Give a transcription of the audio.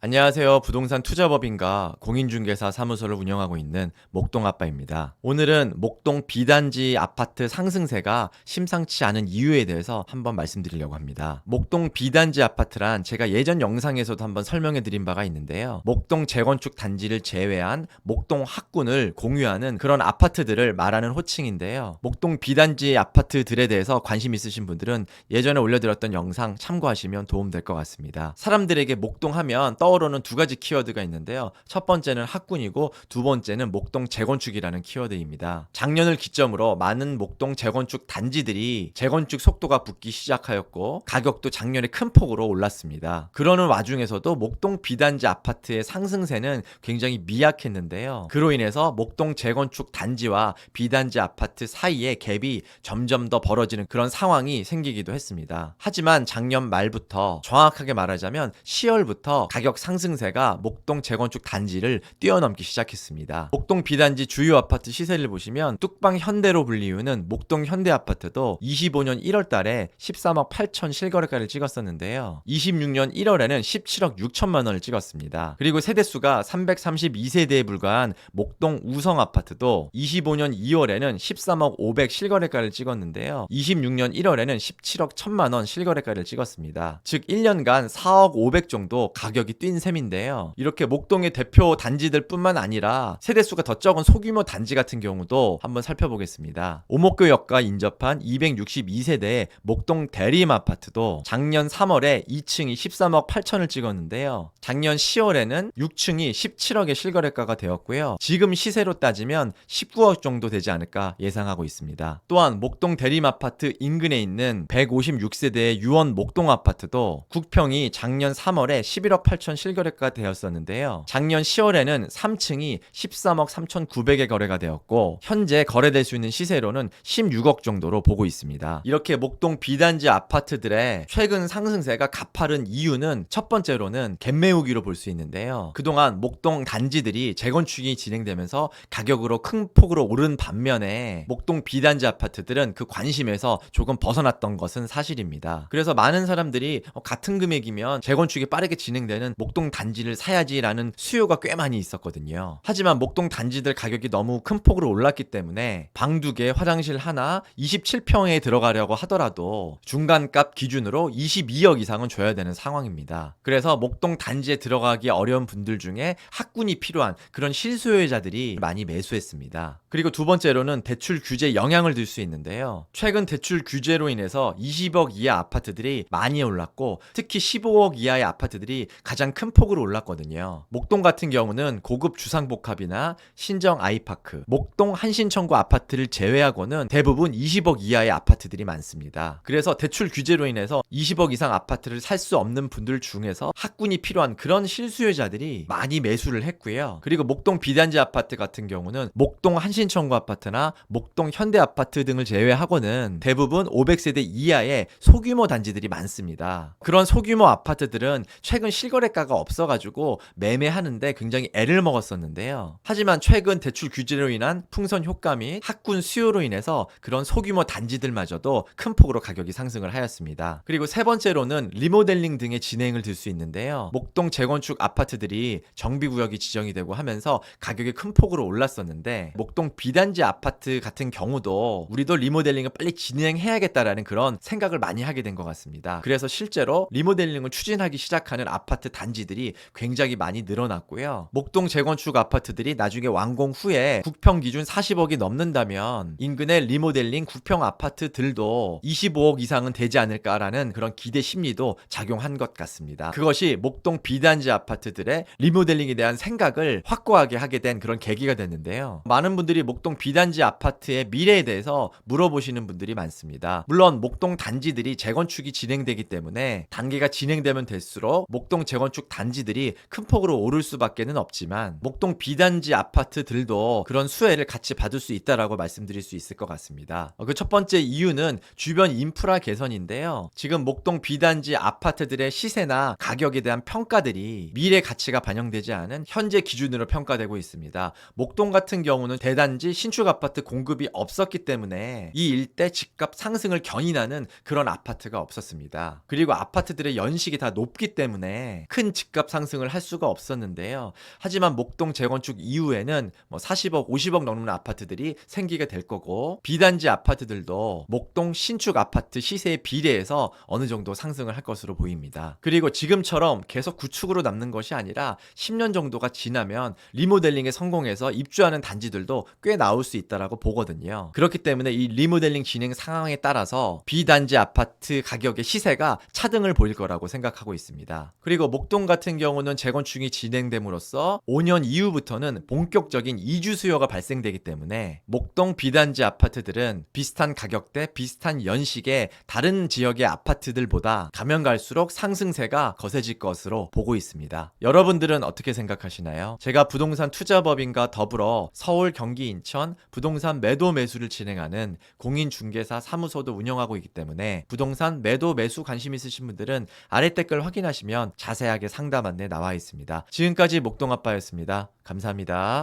안녕하세요. 부동산 투자법인과 공인중개사 사무소를 운영하고 있는 목동아빠입니다. 오늘은 목동 B단지 아파트 상승세가 심상치 않은 이유에 대해서 한번 말씀드리려고 합니다. 목동 B단지 아파트란 제가 예전 영상에서도 한번 설명해 드린 바가 있는데요. 목동 재건축 단지를 제외한 목동 학군을 공유하는 그런 아파트들을 말하는 호칭인데요. 목동 B단지 아파트들에 대해서 관심 있으신 분들은 예전에 올려드렸던 영상 참고하시면 도움될 것 같습니다. 사람들에게 목동하면 떠오르는 두 가지 키워드가 있는데요. 첫 번째는 학군이고 두 번째는 목동 재건축이라는 키워드입니다. 작년을 기점으로 많은 목동 재건축 단지들이 재건축 속도가 붙기 시작하였고 가격도 작년에 큰 폭으로 올랐습니다. 그러는 와중에서도 목동 B단지 아파트의 상승세는 굉장히 미약했는데요. 그로 인해서 목동 재건축 단지와 B단지 아파트 사이의 갭이 점점 더 벌어지는 그런 상황이 생기기도 했습니다. 하지만 작년 말부터 정확하게 말하자면 10월부터 가격 상승세가 목동 재건축 단지를 뛰어넘기 시작했습니다. 목동 B단지 주요 아파트 시세를 보시면 뚝방 현대로 불리우는 목동 현대 아파트도 25년 1월 달에 13억 8천 실거래가를 찍었었는데요. 26년 1월에는 17억 6천만 원을 찍었습니다. 그리고 세대수가 332세대에 불과한 목동 우성 아파트도 25년 2월에는 13억 500 실거래가를 찍었는데요. 26년 1월에는 17억 1천만 원 실거래가를 찍었습니다. 즉 1년간 4억 500 정도 가격이 뛴 셈인데요. 이렇게 목동의 대표 단지들 뿐만 아니라 세대수가 더 적은 소규모 단지 같은 경우도 한번 살펴보겠습니다. 오목교역과 인접한 262세대의 목동 대림 아파트도 작년 3월에 2층이 13억 8천을 찍었는데요. 작년 10월에는 6층이 17억의 실거래가가 되었고요. 지금 시세로 따지면 19억 정도 되지 않을까 예상하고 있습니다. 또한 목동 대림 아파트 인근에 있는 156세대의 유원 목동 아파트도 국평이 작년 3월에 11억 8천 실거래가 되었었는데요. 작년 10월에는 3층이 13억 3,900에 거래가 되었고 현재 거래될 수 있는 시세로는 16억 정도로 보고 있습니다. 이렇게 목동 B단지 아파트들의 최근 상승세가 가파른 이유는 첫 번째로는 갭매우기로 볼 수 있는데요. 그동안 목동 단지들이 재건축이 진행되면서 가격으로 큰 폭으로 오른 반면에 목동 B단지 아파트들은 그 관심에서 조금 벗어났던 것은 사실입니다. 그래서 많은 사람들이 같은 금액이면 재건축이 빠르게 진행되는 목동 단지를 사야지라는 수요가 꽤 많이 있었거든요. 하지만 목동 단지들 가격이 너무 큰 폭으로 올랐기 때문에 방 2개, 화장실 하나, 27평에 들어가려고 하더라도 중간값 기준으로 22억 이상은 줘야 되는 상황입니다. 그래서 목동 단지에 들어가기 어려운 분들 중에 학군이 필요한 그런 실수요자들이 많이 매수했습니다. 그리고 두 번째로는 대출 규제 영향을 들 수 있는데요. 최근 대출 규제로 인해서 20억 이하 아파트들이 많이 올랐고 특히 15억 이하의 아파트들이 가장 큰 폭으로 올랐거든요. 목동 같은 경우는 고급 주상복합이나 신정 아이파크, 목동 한신청구 아파트를 제외하고는 대부분 20억 이하의 아파트들이 많습니다. 그래서 대출 규제로 인해서 20억 이상 아파트를 살 수 없는 분들 중에서 학군이 필요한 그런 실수요자들이 많이 매수를 했고요. 그리고 목동 B단지 아파트 같은 경우는 목동 한신청구 아파트나 목동 현대 아파트 등을 제외하고는 대부분 500세대 이하의 소규모 단지들이 많습니다. 그런 소규모 아파트들은 최근 실거래가가 없어가지고 매매하는데 굉장히 애를 먹었었는데요. 하지만 최근 대출 규제로 인한 풍선 효과 및 학군 수요로 인해서 그런 소규모 단지들마저도 큰 폭으로 가격이 상승을 하였습니다. 그리고 세 번째로는 리모델링 등의 진행을 들 수 있는데요. 목동 재건축 아파트들이 정비구역이 지정이 되고 하면서 가격이 큰 폭으로 올랐었는데 목동 B단지 아파트 같은 경우도 우리도 리모델링을 빨리 진행해야겠다라는 그런 생각을 많이 하게 된 것 같습니다. 그래서 실제로 리모델링을 추진하기 시작하는 아파트 단지들이 굉장히 많이 늘어났고요. 목동 재건축 아파트들이 나중에 완공 후에 국평 기준 40억이 넘는다면 인근의 리모델링 국평 아파트들도 25억 이상은 되지 않을까라는 그런 기대 심리도 작용한 것 같습니다. 그것이 목동 B단지 아파트들의 리모델링에 대한 생각을 확고하게 하게 된 그런 계기가 됐는데요. 많은 분들이 목동 B단지 아파트의 미래에 대해서 물어보시는 분들이 많습니다. 물론 목동 단지들이 재건축이 진행되기 때문에 단계가 진행되면 될수록 목동 재건축 단지들이 큰 폭으로 오를 수밖에는 없지만 목동 B단지 아파트들도 그런 수혜를 같이 받을 수 있다라고 말씀드릴 수 있을 것 같습니다. 그 첫 번째 이유는 주변 인프라 개선인데요. 지금 목동 B단지 아파트들의 시세나 가격에 대한 평가들이 미래 가치가 반영되지 않은 현재 기준으로 평가되고 있습니다. 목동 같은 경우는 대단지 신축 아파트 공급이 없었기 때문에 이 일대 집값 상승을 견인하는 그런 아파트가 없었습니다. 그리고 아파트들의 연식이 다 높기 때문에 큰 큰 집값 상승을 할 수가 없었는데요. 하지만 목동 재건축 이후에는 40억, 50억 넘는 아파트들이 생기게 될 거고, 비단지 아파트들도 목동 신축 아파트 시세에 비례해서 어느 정도 상승을 할 것으로 보입니다. 그리고 지금처럼 계속 구축으로 남는 것이 아니라 10년 정도가 지나면 리모델링에 성공해서 입주하는 단지들도 꽤 나올 수 있다라고 보거든요. 그렇기 때문에 이 리모델링 진행 상황에 따라서 비단지 아파트 가격의 시세가 차등을 보일 거라고 생각하고 있습니다. 그리고 목동 같은 경우는 재건축이 진행됨으로써 5년 이후부터는 본격적인 이주 수요가 발생되기 때문에 목동 비단지 아파트들은 비슷한 가격대, 비슷한 연식의 다른 지역의 아파트들보다 가면 갈수록 상승세가 거세질 것으로 보고 있습니다. 여러분들은 어떻게 생각하시나요? 제가 부동산 투자법인과 더불어 서울, 경기, 인천 부동산 매도 매수를 진행하는 공인중개사 사무소도 운영하고 있기 때문에 부동산 매도 매수 관심 있으신 분들은 아래 댓글 확인하시면 자세하게 상담 안내 나와 있습니다. 지금까지 목동아빠였습니다. 감사합니다.